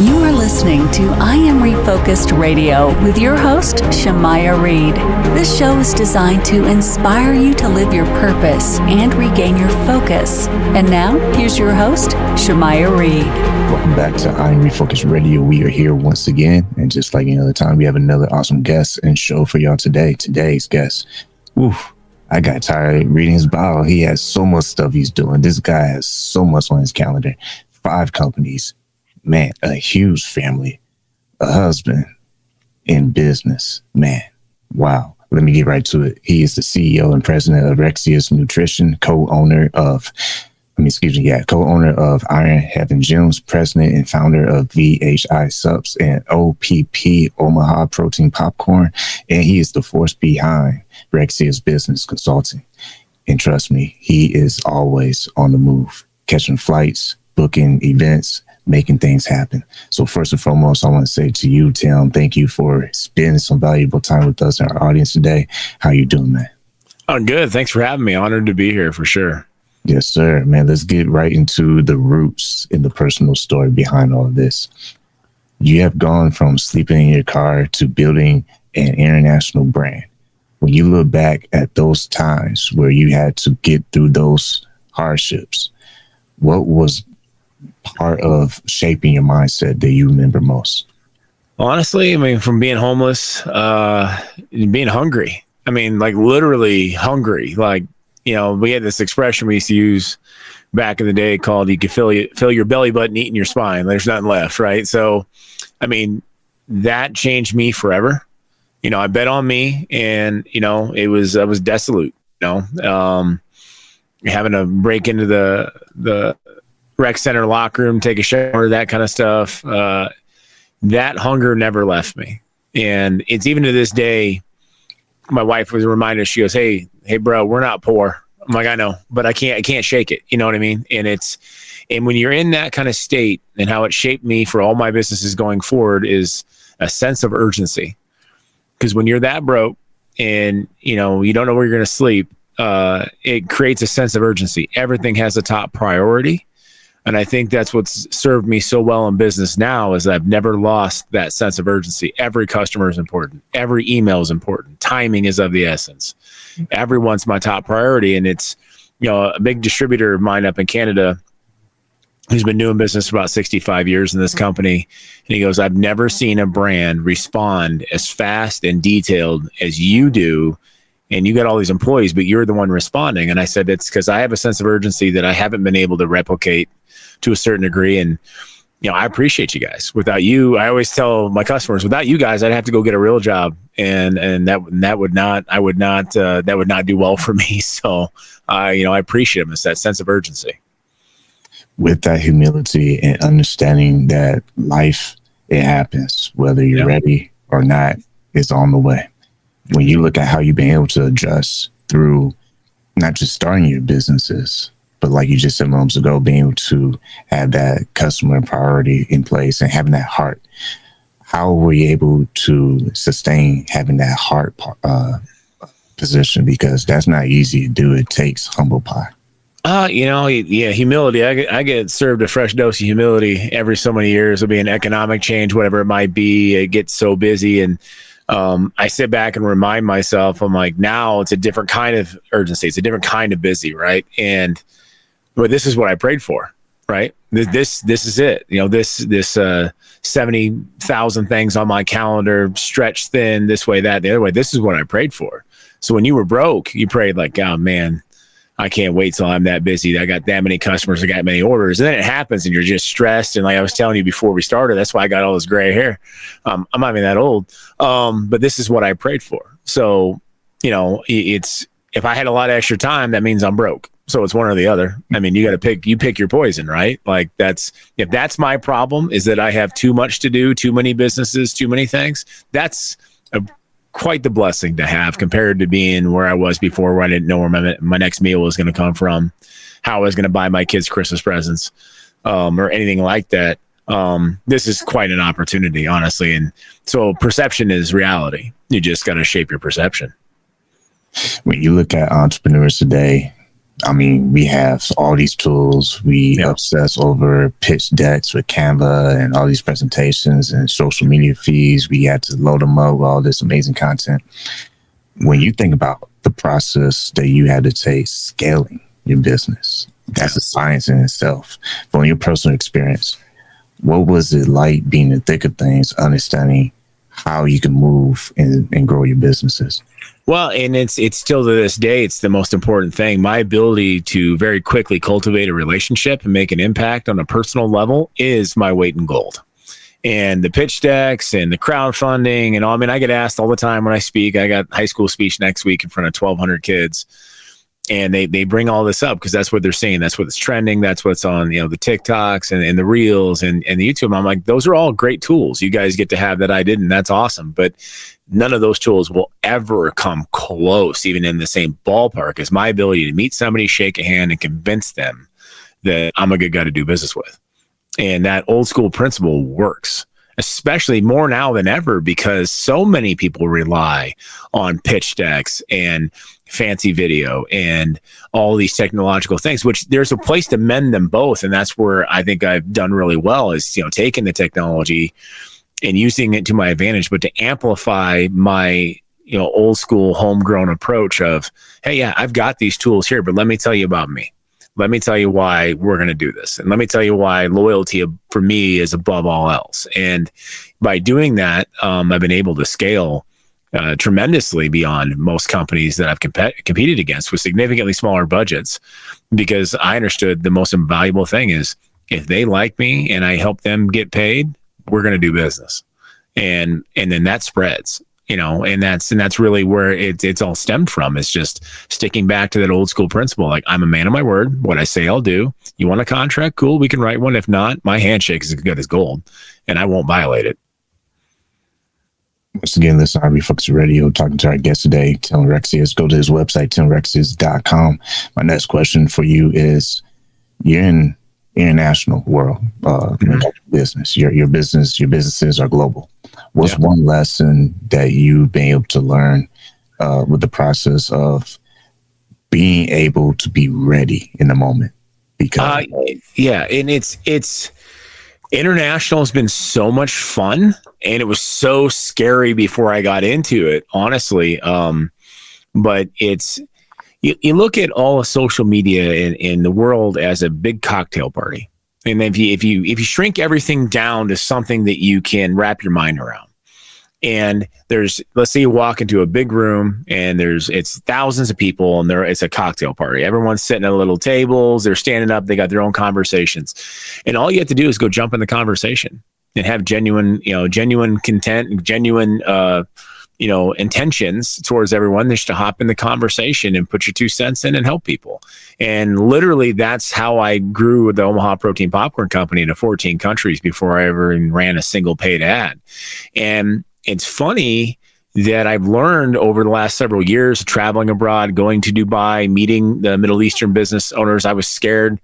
You are listening to I Am Refocused Radio with your host, Shamaya Reed. This show is designed to inspire you to live your purpose and regain your focus. And now, here's your host, Shamaya Reed. Welcome back to I Am Refocused Radio. We are here once again, and just like any other time, we have another awesome guest and show for y'all today. Today's guest, I got tired reading his bio. He has so much stuff he's doing. This guy has so much on his calendar. 5 companies, man, a huge family, a husband in business, man. Wow. Let me get right to it. He is the CEO and president of Rexius Nutrition, co-owner of Iron Heaven Gyms, president and founder of VHI Supps and OPP, Omaha Protein Popcorn. And he is the force behind Rexius Business Consulting. And trust me, he is always on the move, catching flights, booking events, making things happen. So first and foremost, I want to say to you, Tim, thank you for spending some valuable time with us and our audience today. How you doing, man? I'm good. Thanks for having me. Honored to be here for sure. Yes, sir. Man, let's get right into the roots in the personal story behind all of this. You have gone from sleeping in your car to building an international brand. When you look back at those times where you had to get through those hardships, what was part of shaping your mindset that you remember most? Honestly, I mean, from being homeless, being hungry. I mean, like literally hungry. Like, you know, we had this expression we used to use back in the day called, you can fill your belly button eating your spine. There's nothing left, right? So, I mean, that changed me forever. You know, I bet on me, and, you know, I was desolate, you know, having to break into the rec center locker room, take a shower, that kind of stuff. That hunger never left me. And it's even to this day, my wife was reminded, she goes, hey, bro, we're not poor. I'm like, I know, but I can't shake it. You know what I mean? And when you're in that kind of state, and how it shaped me for all my businesses going forward is a sense of urgency. Because when you're that broke and, you know, you don't know where you're going to sleep, it creates a sense of urgency. Everything has a top priority. And I think that's what's served me so well in business now, is I've never lost that sense of urgency. Every customer is important. Every email is important. Timing is of the essence. Everyone's my top priority. And it's, you know, a big distributor of mine up in Canada who's been doing business for about 65 years in this company. And he goes, I've never seen a brand respond as fast and detailed as you do. And you got all these employees, but you're the one responding. And I said, it's because I have a sense of urgency that I haven't been able to replicate to a certain degree. And, you know, I appreciate you guys. Without you, I always tell my customers, without you guys, I'd have to go get a real job. And that would not do well for me. So, you know, I appreciate them. It's that sense of urgency. With that humility and understanding that life, it happens, whether you're ready or not, it's on the way. When you look at how you've been able to adjust through not just starting your businesses, but like you just said moments ago, being able to have that customer priority in place and having that heart, how were you able to sustain having that heart position? Because that's not easy to do. It takes humble pie. You know, humility. I get served a fresh dose of humility every so many years. It'll be an economic change, whatever it might be. It gets so busy, and I sit back and remind myself, I'm like, now it's a different kind of urgency. It's a different kind of busy, right? But this is what I prayed for, right? This is it. You know, this 70,000 things on my calendar, stretched thin, this way, that, the other way. This is what I prayed for. So when you were broke, you prayed like, oh man, I can't wait till I'm that busy. I got that many customers. I got many orders. And then it happens and you're just stressed. And like I was telling you before we started, that's why I got all this gray hair. I'm not even that old. But this is what I prayed for. So, you know, it's, if I had a lot of extra time, that means I'm broke. So it's one or the other. I mean, you pick your poison, right? Like if that's my problem, is that I have too much to do, too many businesses, too many things. That's quite the blessing to have compared to being where I was before, where I didn't know where my next meal was going to come from, how I was going to buy my kids Christmas presents, or anything like that. This is quite an opportunity, honestly. And so perception is reality. You just got to shape your perception. When you look at entrepreneurs today, I mean, we have all these tools. We obsess over pitch decks with Canva and all these presentations and social media feeds. We had to load them up with all this amazing content. When you think about the process that you had to take scaling your business, that's a science in itself. From your personal experience, what was it like being in the thick of things, understanding how you can move and grow your businesses? Well, and it's still to this day, it's the most important thing. My ability to very quickly cultivate a relationship and make an impact on a personal level is my weight in gold. And the pitch decks and the crowdfunding and all, I mean, I get asked all the time when I speak. I got high school speech next week in front of 1,200 kids. And they bring all this up because that's what they're saying. That's what's trending. That's what's on, the TikToks and the Reels and the YouTube. I'm like, those are all great tools. You guys get to have that I didn't. That's awesome. But none of those tools will ever come close, even in the same ballpark, as my ability to meet somebody, shake a hand, and convince them that I'm a good guy to do business with. And that old school principle works, especially more now than ever, because so many people rely on pitch decks and fancy video and all these technological things, which there's a place to mend them both. And that's where I think I've done really well is, taking the technology and using it to my advantage, but to amplify my, old school homegrown approach of, hey, yeah, I've got these tools here, but let me tell you about me. Let me tell you why we're going to do this. And let me tell you why loyalty for me is above all else. And by doing that, I've been able to scale tremendously beyond most companies that I've competed against with significantly smaller budgets, because I understood the most invaluable thing is if they like me and I help them get paid, we're going to do business. And then that spreads. And that's really where it's all stemmed from. It's just sticking back to that old school principle. Like, I'm a man of my word. What I say, I'll do. You want a contract? Cool. We can write one. If not, my handshake is as good as gold and I won't violate it. Once again, listen, Refocused Radio, talking to our guest today, Tim Rexius. Go to his website, timrexius.com. My next question for you is, you're in international world, business. Your businesses are global. What's one lesson that you've been able to learn with the process of being able to be ready in the moment? Because and it's international has been so much fun, and it was so scary before I got into it, honestly. But it's you look at all of social media in the world as a big cocktail party. And if you shrink everything down to something that you can wrap your mind around, and let's say you walk into a big room and it's thousands of people and it's a cocktail party. Everyone's sitting at little tables. They're standing up. They got their own conversations, and all you have to do is go jump in the conversation and have genuine content, genuine, intentions towards everyone, just to hop in the conversation and put your 2 cents in and help people. And literally that's how I grew the Omaha Protein Popcorn Company to 14 countries before I ever ran a single paid ad. And it's funny that I've learned over the last several years, traveling abroad, going to Dubai, meeting the Middle Eastern business owners. I was scared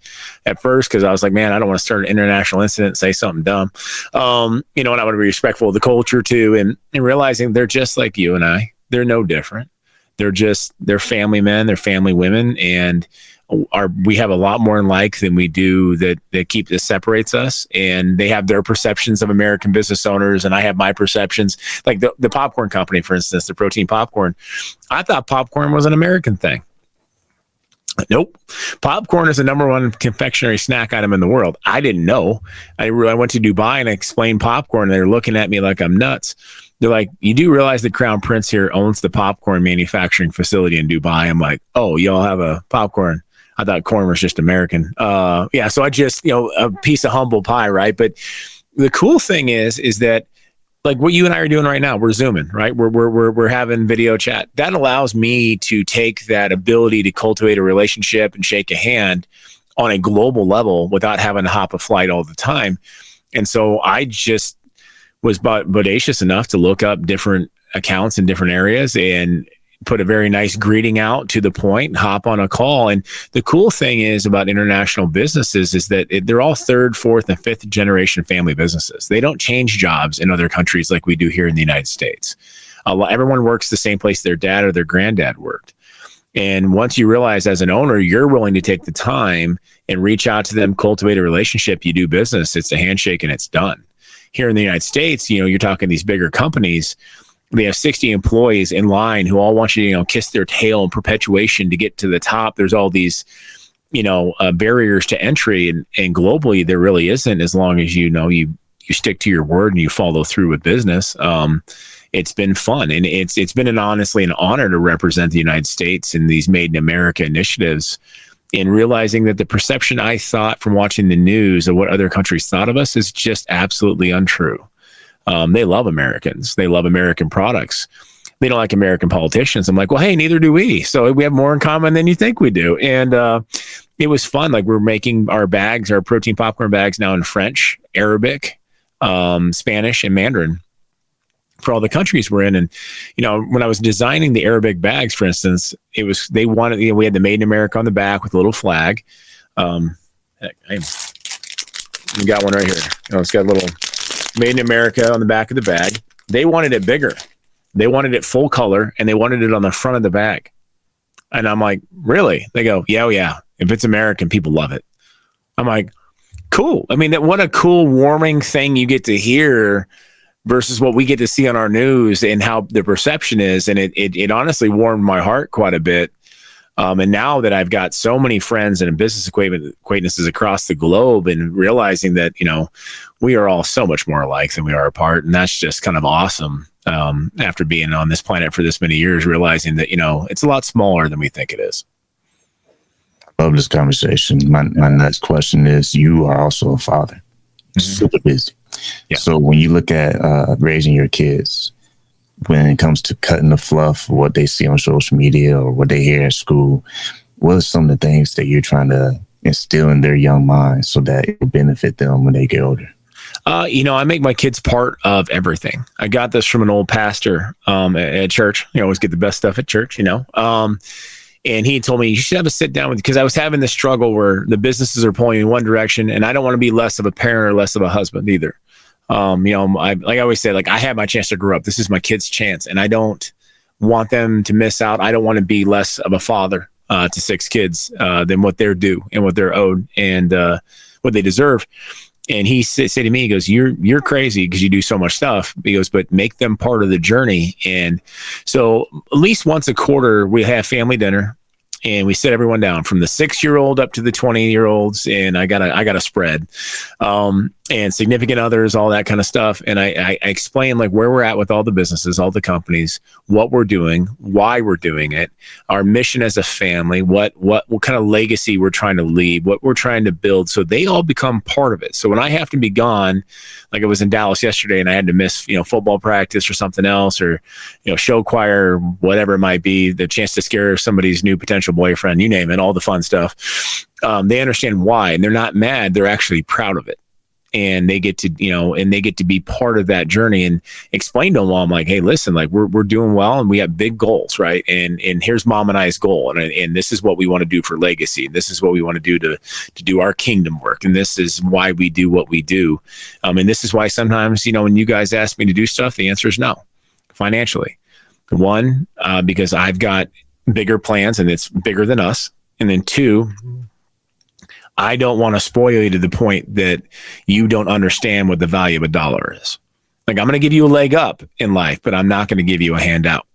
at first because I was like, man, I don't want to start an international incident and say something dumb. And I want to be respectful of the culture too. And realizing they're just like you and I. They're no different. They're family men, they're family women, and we have a lot more in like than we do that separates us. And they have their perceptions of American business owners, and I have my perceptions. Like the popcorn company, for instance, the protein popcorn. I thought popcorn was an American thing. Nope. Popcorn is the number one confectionery snack item in the world. I didn't know. I went to Dubai and I explained popcorn, and they're looking at me like I'm nuts. They're like, you do realize the Crown Prince here owns the popcorn manufacturing facility in Dubai? I'm like, oh, y'all have a popcorn. I thought corn was just American. So I just, a piece of humble pie, right? But the cool thing is that, like what you and I are doing right now, we're Zooming, right? We're having video chat. That allows me to take that ability to cultivate a relationship and shake a hand on a global level without having to hop a flight all the time. And so I just was bodacious enough to look up different accounts in different areas and put a very nice greeting out to the point, hop on a call. And the cool thing is about international businesses is that they're all 3rd, 4th, and 5th generation family businesses. They don't change jobs in other countries like we do here in the United States. Everyone works the same place their dad or their granddad worked. And once you realize as an owner, you're willing to take the time and reach out to them, cultivate a relationship, you do business, it's a handshake and it's done. Here in the United States, you're talking these bigger companies, they have 60 employees in line who all want you to, kiss their tail in perpetuation to get to the top. There's all these, barriers to entry, and globally there really isn't, as long as you stick to your word and you follow through with business. It's been fun, and it's been honestly an honor to represent the United States in these Made in America initiatives, and realizing that the perception I thought from watching the news of what other countries thought of us is just absolutely untrue. They love Americans. They love American products. They don't like American politicians. I'm like, well, hey, neither do we. So we have more in common than you think we do. And it was fun. Like, we're making our bags, our protein popcorn bags, now in French, Arabic, Spanish, and Mandarin for all the countries we're in. And, when I was designing the Arabic bags, for instance, they wanted, we had the Made in America on the back with a little flag. I got one right here. It's got a little Made in America on the back of the bag. They wanted it bigger. They wanted it full color, and they wanted it on the front of the bag. And I'm like, really? They go, yeah. If it's American, people love it. I'm like, cool. I mean, what a cool, warming thing you get to hear versus what we get to see on our news and how the perception is. And it honestly warmed my heart quite a bit. And now that I've got so many friends and business acquaintances across the globe, and realizing that, we are all so much more alike than we are apart. And that's just kind of awesome. After being on this planet for this many years, realizing that, it's a lot smaller than we think it is. I love this conversation. My next question is, you are also a father, super busy. Yeah. So when you look at raising your kids, when it comes to cutting the fluff, what they see on social media or what they hear at school, what are some of the things that you're trying to instill in their young minds so that it will benefit them when they get older? I make my kids part of everything. I got this from an old pastor at church. You always get the best stuff at church, and he told me, you should have a sit down with, because I was having this struggle where the businesses are pulling in one direction, and I don't want to be less of a parent or less of a husband either. Like I always say, like, I had my chance to grow up. This is my kid's chance, and I don't want them to miss out. I don't want to be less of a father to 6 kids than what they're due and what they're owed and what they deserve. And he said to me, he goes, you're crazy because you do so much stuff. He goes, but make them part of the journey. And so at least once a quarter, we have family dinner, and we sit everyone down from the 6-year-old up to the 20-year-olds. And I got a spread, and significant others, all that kind of stuff. And I explain like where we're at with all the businesses, all the companies, what we're doing, why we're doing it, our mission as a family, what kind of legacy we're trying to leave, what we're trying to build. So they all become part of it. So when I have to be gone, like I was in Dallas yesterday and I had to miss, football practice or something else, or, show choir, whatever it might be, the chance to scare somebody's new potential boyfriend, you name it, all the fun stuff. They understand why, and they're not mad. They're actually proud of it. And they get to, be part of that journey, and explain to them all, I'm like, hey, listen, like we're doing well, and we have big goals, right? And here's Mom and I's goal. And this is what we want to do for legacy. And this is what we want to do to do our kingdom work. And this is why we do what we do. And this is why sometimes, when you guys ask me to do stuff, the answer is no, financially. One, because I've got bigger plans and it's bigger than us. And then 2, I don't want to spoil you to the point that you don't understand what the value of a dollar is. Like, I'm going to give you a leg up in life, but I'm not going to give you a handout.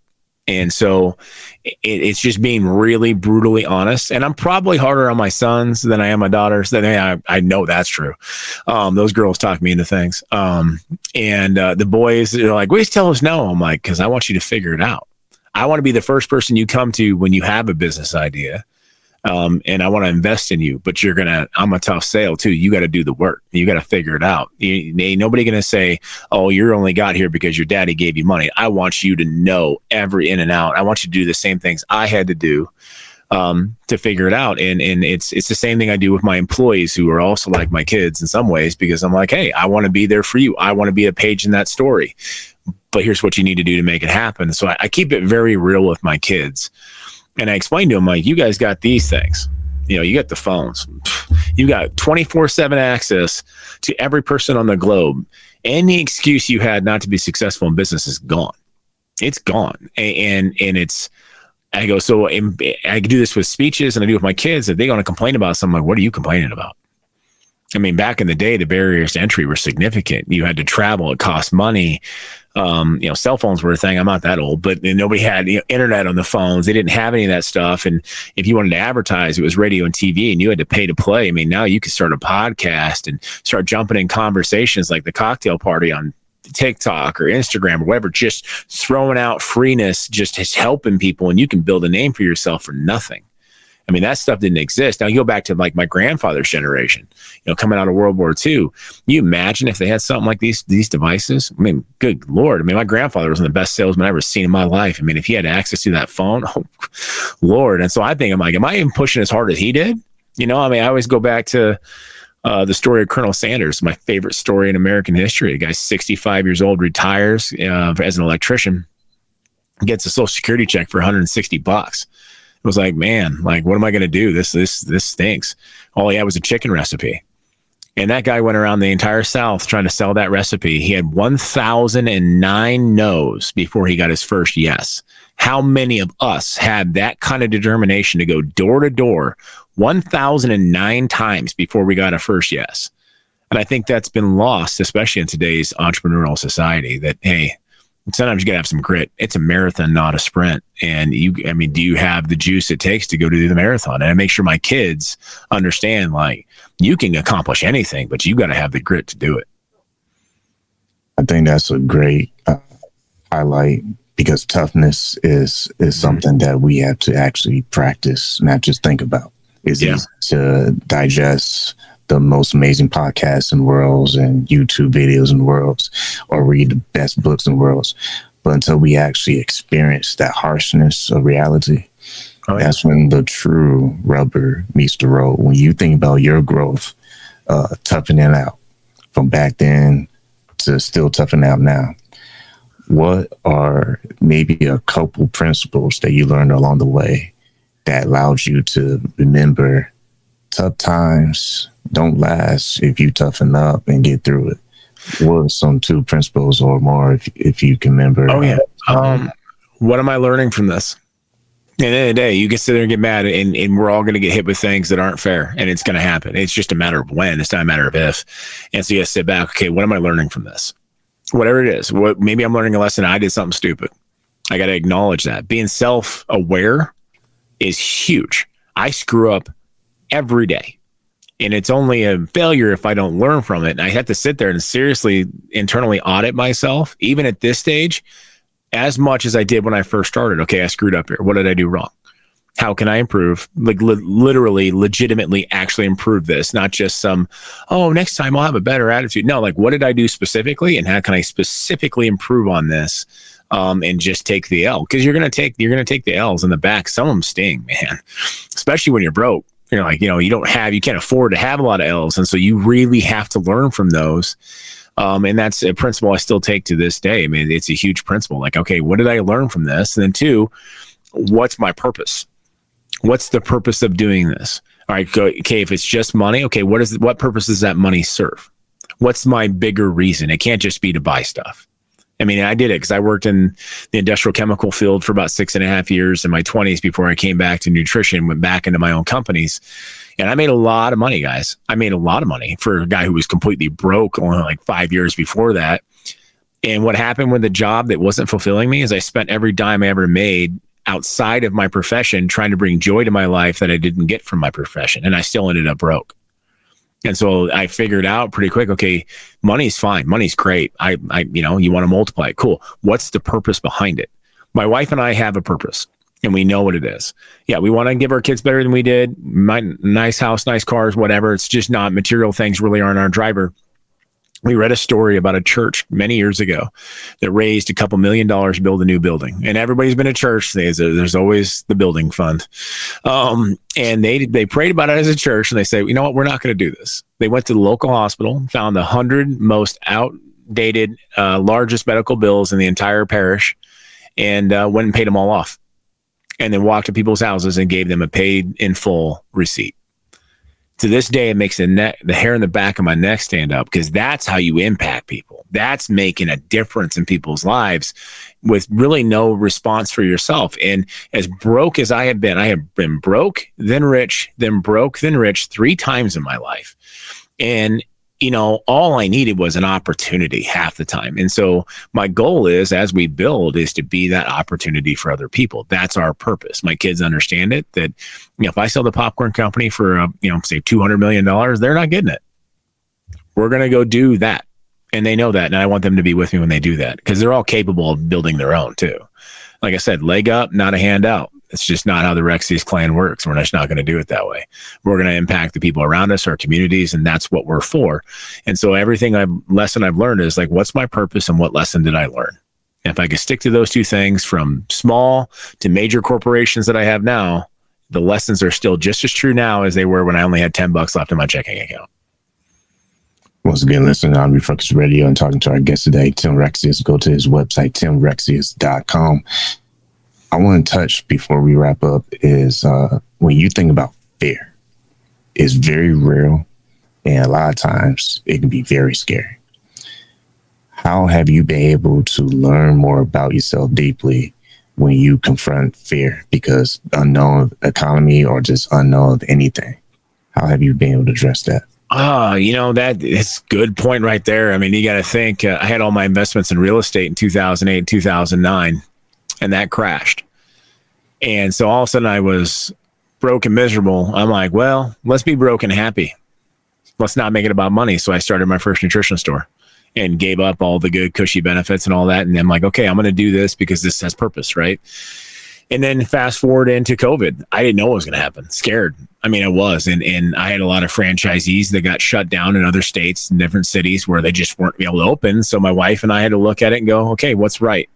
And so it's just being really brutally honest. And I'm probably harder on my sons than I am my daughters. I know that's true. Those girls talk me into things. And the boys are like, "Wait, tell us no." I'm like, because I want you to figure it out. I want to be the first person you come to when you have a business idea. And I want to invest in you, but I'm a tough sale too. You got to do the work. You got to figure it out. Ain't nobody going to say, "Oh, you're only got here because your daddy gave you money." I want you to know every in and out. I want you to do the same things I had to do, to figure it out. And it's the same thing I do with my employees, who are also like my kids in some ways, because I'm like, hey, I want to be there for you. I want to be a page in that story, but here's what you need to do to make it happen. So I keep it very real with my kids. And I explained to him, like, you guys got these things. You got the phones. You got 24/7 access to every person on the globe. Any excuse you had not to be successful in business is gone. It's gone. And it's I go, so I do this with speeches and I do it with my kids. If they're going to complain about something, like, what are you complaining about? I mean, back in the day, the barriers to entry were significant. You had to travel. It cost money. Cell phones were a thing. I'm not that old, but nobody had internet on the phones. They didn't have any of that stuff. And if you wanted to advertise, it was radio and TV, and you had to pay to play. I mean, now you can start a podcast and start jumping in conversations like the cocktail party on TikTok or Instagram or whatever, just throwing out freeness, just helping people, and you can build a name for yourself for nothing. I mean, that stuff didn't exist. Now you go back to like my grandfather's generation, coming out of World War II. You imagine if they had something like these devices? I mean, good Lord. I mean, my grandfather was one of the best salesmen I've ever seen in my life. I mean, if he had access to that phone, oh Lord. And so I think, I'm like, am I even pushing as hard as he did? I mean, I always go back to the story of Colonel Sanders, my favorite story in American history. The guy's 65 years old, retires as an electrician, gets a Social Security check for $160. It was like, man, like, what am I going to do? This stinks. All he had was a chicken recipe. And that guy went around the entire South trying to sell that recipe. He had 1,009 no's before he got his first yes. How many of us had that kind of determination to go door to door 1,009 times before we got a first yes? And I think that's been lost, especially in today's entrepreneurial society, that, hey, sometimes you got to have some grit. It's a marathon, not a sprint. And do you have the juice it takes to go do the marathon? And I make sure my kids understand, like, you can accomplish anything, but you got to have the grit to do it. I think that's a great highlight, because toughness is something that we have to actually practice, not just think about. It's easy to digest the most amazing podcasts in the world and YouTube videos in the world, or read the best books in the world. But until we actually experience that harshness of reality, that's when the true rubber meets the road. When you think about your growth, toughening out from back then to still toughening out now, what are maybe a couple principles that you learned along the way that allowed you to remember tough times don't last if you toughen up and get through it? What are some 2 principles or more, if you can remember? What am I learning from this? At the end of the day, you can sit there and get mad, and we're all going to get hit with things that aren't fair, and it's going to happen. It's just a matter of when. It's not a matter of if. And so you got to sit back. Okay, what am I learning from this? Whatever it is. Maybe I'm learning a lesson. I did something stupid. I got to acknowledge that. Being self-aware is huge. I screw up every day. And it's only a failure if I don't learn from it. And I have to sit there and seriously internally audit myself, even at this stage, as much as I did when I first started. Okay, I screwed up here. What did I do wrong? How can I improve? Like literally, legitimately, actually improve this, not just some, next time I'll have a better attitude. No, like, what did I do specifically, and how can I specifically improve on this? And just take the L, because you're gonna take the L's in the back. Some of them sting, man, especially when you're broke. You're like, you can't afford to have a lot of L's. And so you really have to learn from those. And that's a principle I still take to this day. I mean, it's a huge principle. Like, okay, what did I learn from this? And then 2, what's my purpose? What's the purpose of doing this? All right, okay, if it's just money, okay, what purpose does that money serve? What's my bigger reason? It can't just be to buy stuff. I mean, I did it because I worked in the industrial chemical field for about 6.5 years in my 20s before I came back to nutrition, went back into my own companies. And I made a lot of money, guys. I made a lot of money for a guy who was completely broke only like 5 years before that. And what happened with the job that wasn't fulfilling me is I spent every dime I ever made outside of my profession trying to bring joy to my life that I didn't get from my profession. And I still ended up broke. And so I figured out pretty quick, okay, money's fine. Money's great. You want to multiply it. Cool. What's the purpose behind it? My wife and I have a purpose, and we know what it is. Yeah, we want to give our kids better than we did. Nice house, nice cars, whatever. It's just not material things really aren't our driver. We read a story about a church many years ago that raised a couple $1 million to build a new building. And everybody's been to church. There's always the building fund. And they prayed about it as a church, and they say, you know what, we're not going to do this. They went to the local hospital, found the 100 most outdated, largest medical bills in the entire parish, and went and paid them all off. And then walked to people's houses and gave them a paid in full receipt. To this day, it makes the hair in the back of my neck stand up, because that's how you impact people. That's making a difference in people's lives with really no response for yourself. And as broke as I have been broke, then rich, then broke, then rich 3 times in my life. And all I needed was an opportunity half the time. And so my goal is, as we build, is to be that opportunity for other people. That's our purpose. My kids understand it, that, if I sell the popcorn company for, say $200 million, they're not getting it. We're going to go do that. And they know that. And I want them to be with me when they do that, because they're all capable of building their own too. Like I said, leg up, not a handout. It's just not how the Rexius clan works. We're just not going to do it that way. We're going to impact the people around us, our communities, and that's what we're for. And so lesson I've learned is like, what's my purpose and what lesson did I learn? And if I could stick to those 2 things, from small to major corporations that I have now, the lessons are still just as true now as they were when I only had $10 left in my checking account. Once again, listening on Refocused Radio and talking to our guest today, Tim Rexius. Go to his website, timrexius.com. I want to touch before we wrap up is when you think about fear, it's very real, and a lot of times it can be very scary. How have you been able to learn more about yourself deeply when you confront fear? Because unknown of economy or just unknown of anything, how have you been able to address that? That is a good point right there. I mean, you got to think, I had all my investments in real estate in 2008, 2009. And that crashed. And so all of a sudden I was broke and miserable. I'm like, well, let's be broke and happy. Let's not make it about money. So I started my first nutrition store and gave up all the good cushy benefits and all that. And I'm like, okay, I'm going to do this because this has purpose, right? And then fast forward into COVID. I didn't know what was going to happen. Scared. I mean, I was. And I had a lot of franchisees that got shut down in other states and different cities where they just weren't able to open. So my wife and I had to look at it and go, okay, what's right?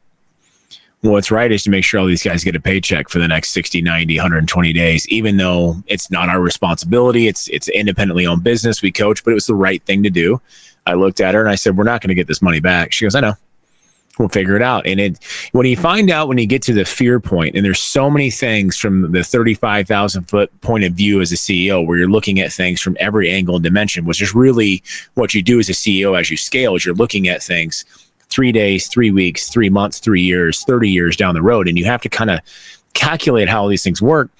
What's right is to make sure all these guys get a paycheck for the next 60, 90, 120 days, even though it's not our responsibility. It's independently owned business. We coach, but it was the right thing to do. I looked at her and I said, we're not going to get this money back. She goes, I know. We'll figure it out. And when you find out, when you get to the fear point, and there's so many things from the 35,000 foot point of view as a CEO, where you're looking at things from every angle and dimension, which is really what you do as a CEO as you scale, is you're looking at things 3 days, 3 weeks, 3 months, 3 years, 30 years down the road. And you have to kind of calculate how all these things work.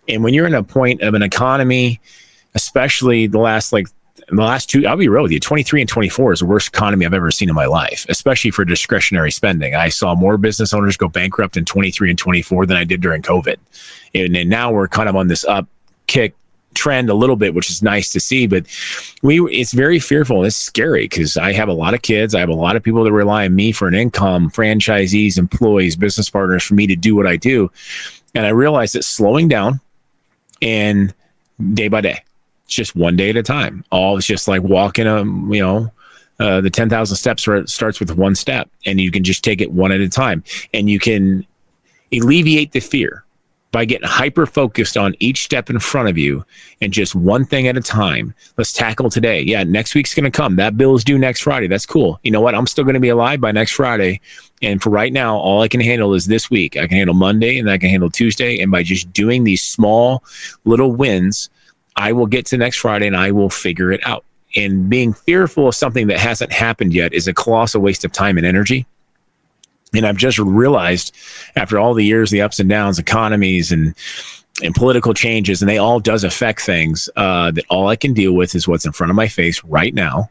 And when you're in a point of an economy, especially the last 2, I'll be real with you, 23 and 24 is the worst economy I've ever seen in my life, especially for discretionary spending. I saw more business owners go bankrupt in 23 and 24 than I did during COVID. And now we're kind of on this up kick trend a little bit, which is nice to see, but it's very fearful. It's scary because I have a lot of kids. I have a lot of people that rely on me for an income, franchisees, employees, business partners, for me to do what I do. And I realized that slowing down and day by day, it's just one day at a time. It's just like walking the 10,000 steps where it starts with one step, and you can just take it one at a time, and you can alleviate the fear by getting hyper focused on each step in front of you and just one thing at a time. Let's tackle today. Yeah, next week's going to come. That bill is due next Friday. That's cool. You know what? I'm still going to be alive by next Friday. And for right now, all I can handle is this week. I can handle Monday and I can handle Tuesday. And by just doing these small little wins, I will get to next Friday and I will figure it out. And being fearful of something that hasn't happened yet is a colossal waste of time and energy. And I've just realized, after all the years, the ups and downs, economies and political changes, and they all does affect things, that all I can deal with is what's in front of my face right now.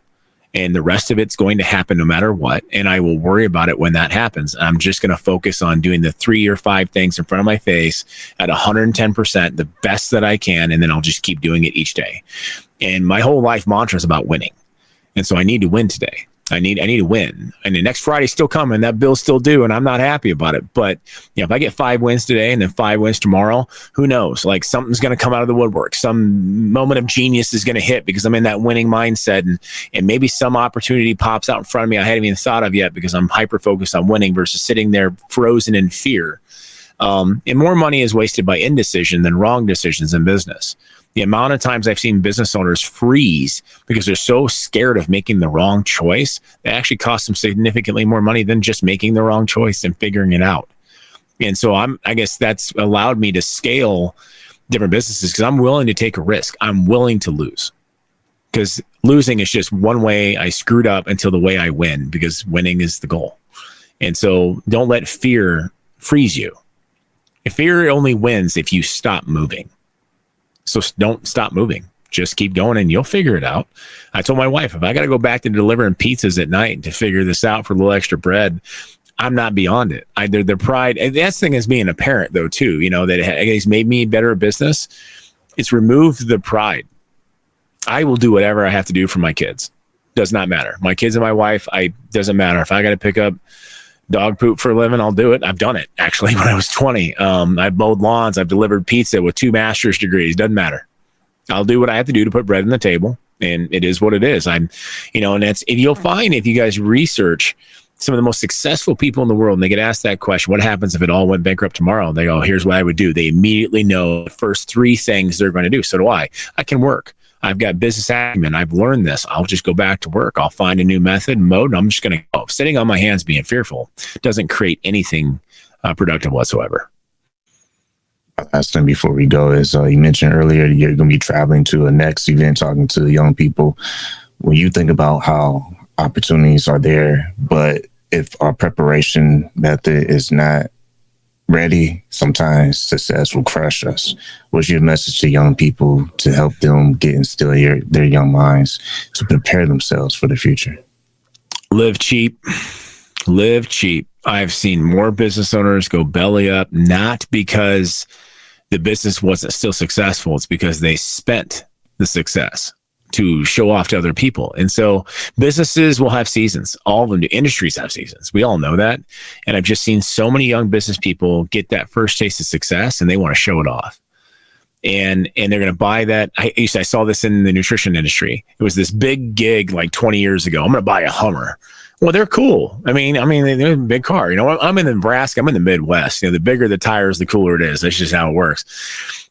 And the rest of it's going to happen no matter what. And I will worry about it when that happens. I'm just going to focus on doing the 3 or 5 things in front of my face at 110%, the best that I can. And then I'll just keep doing it each day. And my whole life mantra is about winning. And so I need to win today. I need to win. And the next Friday's still coming. That bill's still due, and I'm not happy about it. But if I get 5 wins today and then 5 wins tomorrow, who knows? Like, something's going to come out of the woodwork. Some moment of genius is going to hit because I'm in that winning mindset, and maybe some opportunity pops out in front of me I hadn't even thought of yet because I'm hyper focused on winning versus sitting there frozen in fear. And more money is wasted by indecision than wrong decisions in business. The amount of times I've seen business owners freeze because they're so scared of making the wrong choice, that actually costs them significantly more money than just making the wrong choice and figuring it out. And so I guess that's allowed me to scale different businesses because I'm willing to take a risk. I'm willing to lose because losing is just one way I screwed up until the way I win, because winning is the goal. And so don't let fear freeze you. If fear only wins if you stop moving. So don't stop moving. Just keep going and you'll figure it out. I told my wife, if I got to go back to delivering pizzas at night to figure this out for a little extra bread, I'm not beyond it. The pride, and that's the thing is being a parent though too, you know, that it's made me better at business. It's removed the pride. I will do whatever I have to do for my kids. Does not matter. My kids and my wife, doesn't matter. If I got to pick up dog poop for a living, I'll do it. I've done it actually when I was 20. I've mowed lawns. I've delivered pizza with 2 master's degrees. Doesn't matter. I'll do what I have to do to put bread on the table. And it is what it is. And that's, if you'll find, if you guys research some of the most successful people in the world, and they get asked that question, what happens if it all went bankrupt tomorrow? They go, here's what I would do. They immediately know the first 3 things they're going to do. So do I. I can work. I've got business acumen. I've learned this. I'll just go back to work. I'll find a new method, mode, and I'm just going to go. Sitting on my hands being fearful doesn't create anything productive whatsoever. Last thing before we go is you mentioned earlier you're going to be traveling to a next event, talking to the young people. When you think about how opportunities are there, but if our preparation method is not ready, sometimes success will crush us. What's your message to young people to help them get instill their young minds to prepare themselves for the future? Live cheap. Live cheap. I've seen more business owners go belly up, not because the business wasn't still successful. It's because they spent the success to show off to other people. And so businesses will have seasons. All of them do. Industries have seasons. We all know that. And I've just seen so many young business people get that first taste of success and they want to show it off. And they're going to buy that. I saw this in the nutrition industry. It was this big gig like 20 years ago. I'm going to buy a Hummer. Well, they're cool. I mean, they're a big car. I'm in Nebraska. I'm in the Midwest. The bigger the tires, the cooler it is. That's just how it works.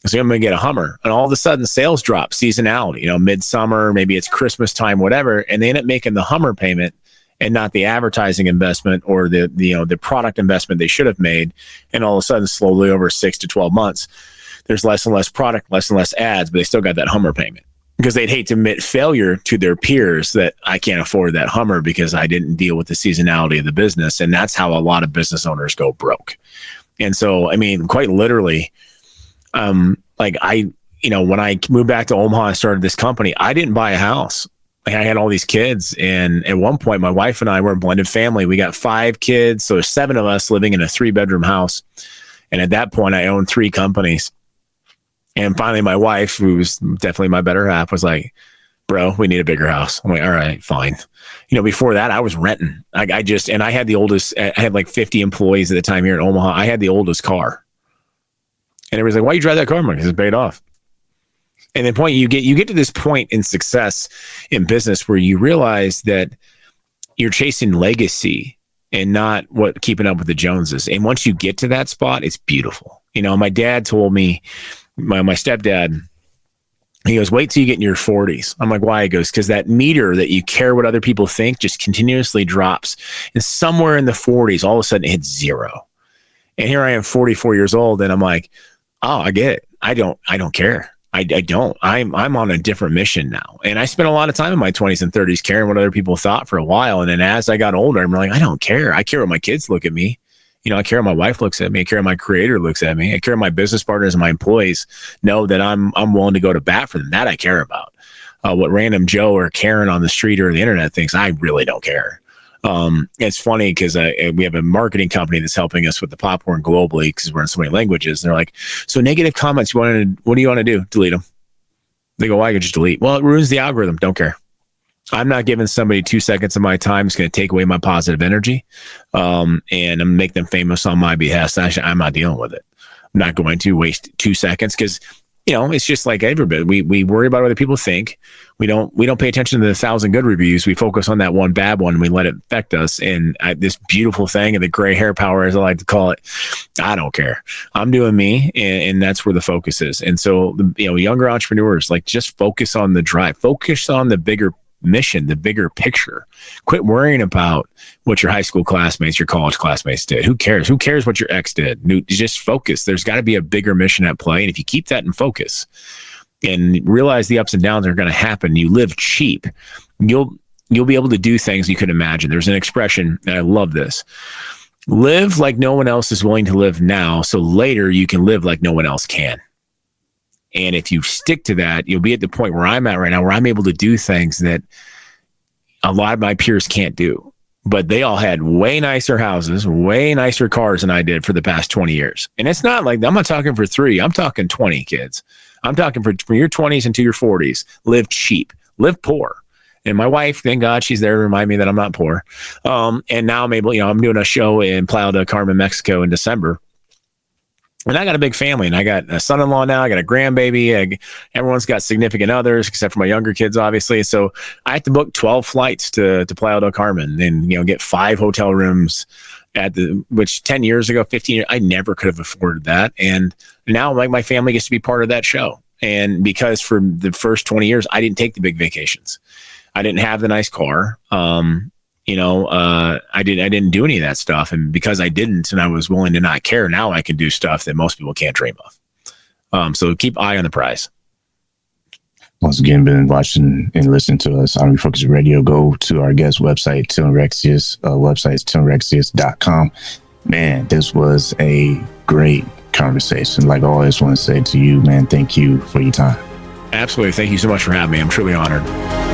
So I'm going to get a Hummer, and all of a sudden sales drop, seasonality. Midsummer, maybe it's Christmas time, whatever, and they end up making the Hummer payment and not the advertising investment or the product investment they should have made. And all of a sudden, slowly over 6 to 12 months, there's less and less product, less and less ads, but they still got that Hummer payment. Because they'd hate to admit failure to their peers that I can't afford that Hummer because I didn't deal with the seasonality of the business. And that's how a lot of business owners go broke. And so, quite literally, when I moved back to Omaha and started this company, I didn't buy a house. I had all these kids. And at one point, my wife and I were a blended family. We got 5 kids. So there's 7 of us living in a 3-bedroom house. And at that point, I owned 3 companies. And finally, my wife, who was definitely my better half, was like, bro, we need a bigger house. I'm like, all right, fine. Before that, I was renting. I had the oldest, I had like 50 employees at the time here in Omaha. I had the oldest car. And everybody's like, why you drive that car? I'm like, because it's paid off. And then you get to this point in success in business where you realize that you're chasing legacy and not keeping up with the Joneses. And once you get to that spot, it's beautiful. My dad told me, my stepdad, he goes, wait till you get in your 40s. I'm like, why? He goes, because that meter that you care what other people think just continuously drops. And somewhere in the 40s, all of a sudden it hits 0. And here I am 44 years old. And I'm like, oh, I get it. I don't care. I don't. I'm on a different mission now. And I spent a lot of time in my 20s and 30s caring what other people thought for a while. And then as I got older, I'm like, I don't care. I care what my kids look at me. I care how my wife looks at me. I care how my creator looks at me. I care how my business partners and my employees know that I'm willing to go to bat for them. That I care about. What random Joe or Karen on the street or the internet thinks, I really don't care. It's funny because we have a marketing company that's helping us with the popcorn globally because we're in so many languages. And they're like, so negative comments, what do you want to do? Delete them. They go, why? I could just delete. Well, it ruins the algorithm. Don't care. I'm not giving somebody 2 seconds of my time. It's going to take away my positive energy and make them famous on my behalf. I'm not dealing with it. I'm not going to waste 2 seconds because, it's just like everybody. We worry about what other people think. We don't pay attention to the 1,000 good reviews. We focus on that one bad one and we let it affect us. And this beautiful thing of the gray hair power, as I like to call it, I don't care. I'm doing me, and that's where the focus is. And so, younger entrepreneurs, like, just focus on the drive. Focus on the bigger mission, the bigger picture. Quit worrying about what your high school classmates, your college classmates did. Who cares? Who cares what your ex did? Just focus. There's got to be a bigger mission at play. And if you keep that in focus and realize the ups and downs are going to happen, you live cheap, you'll be able to do things you could imagine. There's an expression, and I love this. Live like no one else is willing to live now, so later you can live like no one else can. And if you stick to that, you'll be at the point where I'm at right now, where I'm able to do things that a lot of my peers can't do. But they all had way nicer houses, way nicer cars than I did for the past 20 years. And it's not like, I'm not talking for 3, I'm talking 20 kids. I'm talking from your 20s into your 40s. Live cheap, live poor. And my wife, thank God, she's there to remind me that I'm not poor. And now I'm able, I'm doing a show in Playa del Carmen, Mexico in December. And I got a big family, and I got a son-in-law now. I got a grandbaby. Everyone's got significant others, except for my younger kids, obviously. So I had to book 12 flights to Playa del Carmen, and get 5 hotel rooms which 10 years ago, 15 years, I never could have afforded that. And now, my family gets to be part of that show. And because for the first 20 years, I didn't take the big vacations. I didn't have the nice car. I didn't do any of that stuff. And because I didn't, and I was willing to not care, now I can do stuff that most people can't dream of. So keep eye on the prize. Once again, been watching and listening to us on Refocused Radio. Go to our guest website, Tim Rexius. Website is timrexius.com. Man, this was a great conversation. Like I always want to say to you, man, thank you for your time. Absolutely. Thank you so much for having me. I'm truly honored.